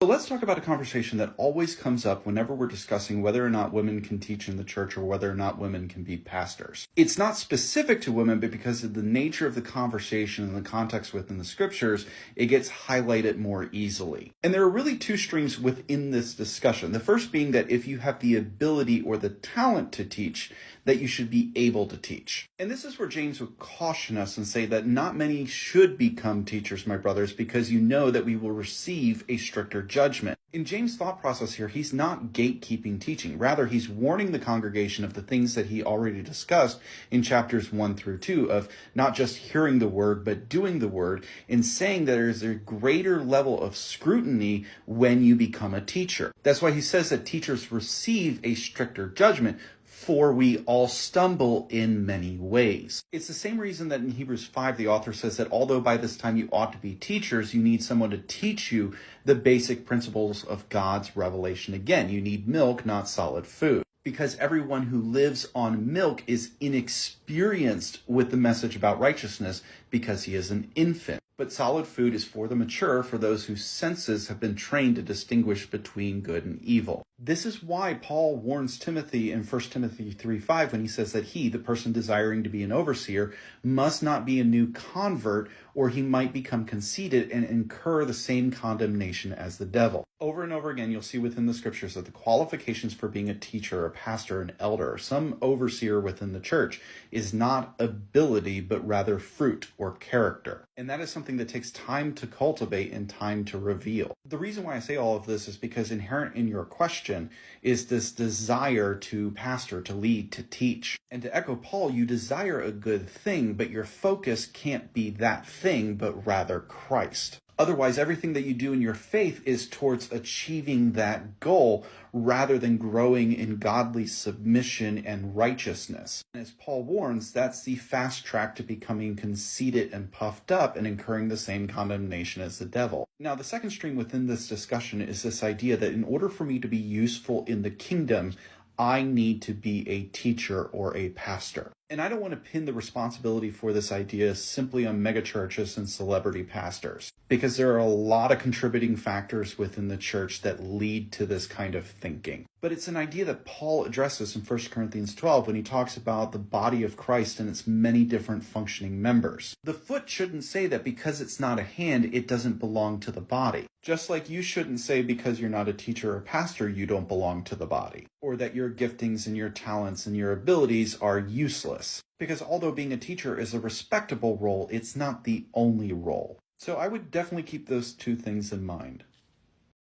So let's talk about a conversation that always comes up whenever we're discussing whether or not women can teach in the church or whether or not women can be pastors. It's not specific to women, but because of the nature of the conversation and the context within the scriptures, it gets highlighted more easily. And there are really two streams within this discussion. The first being that if you have the ability or the talent to teach, that you should be able to teach. And this is where James would caution us and say that not many should become teachers, my brothers, because you know that we will receive a stricter judgment. In James' thought process here, he's not gatekeeping teaching. Rather, he's warning the congregation of the things that he already discussed in chapters 1 through 2 of not just hearing the word, but doing the word, and saying that there's a greater level of scrutiny when you become a teacher. That's why he says that teachers receive a stricter judgment, for we all stumble in many ways. It's the same reason that in Hebrews 5, the author says that although by this time you ought to be teachers, you need someone to teach you the basic principles of God's revelation. Again, you need milk, not solid food. Because everyone who lives on milk is inexperienced with the message about righteousness because he is an infant. But solid food is for the mature, for those whose senses have been trained to distinguish between good and evil. This is why Paul warns Timothy in 1 Timothy 3:5 when he says that he, the person desiring to be an overseer, must not be a new convert, or he might become conceited and incur the same condemnation as the devil. Over and over again, you'll see within the scriptures that the qualifications for being a teacher, a pastor, an elder, or some overseer within the church is not ability, but rather fruit or character. And that is something that takes time to cultivate and time to reveal. The reason why I say all of this is because inherent in your question is this desire to pastor, to lead, to teach. And to echo Paul, you desire a good thing, but your focus can't be that thing, but rather Christ. Otherwise, everything that you do in your faith is towards achieving that goal rather than growing in godly submission and righteousness. And as Paul warns, that's the fast track to becoming conceited and puffed up and incurring the same condemnation as the devil. Now, the second stream within this discussion is this idea that in order for me to be useful in the kingdom, I need to be a teacher or a pastor. And I don't want to pin the responsibility for this idea simply on megachurches and celebrity pastors, because there are a lot of contributing factors within the church that lead to this kind of thinking. But it's an idea that Paul addresses in 1 Corinthians 12 when he talks about the body of Christ and its many different functioning members. The foot shouldn't say that because it's not a hand, it doesn't belong to the body. Just like you shouldn't say because you're not a teacher or pastor, you don't belong to the body, or that your giftings and your talents and your abilities are useless. Because although being a teacher is a respectable role, it's not the only role. So I would definitely keep those two things in mind.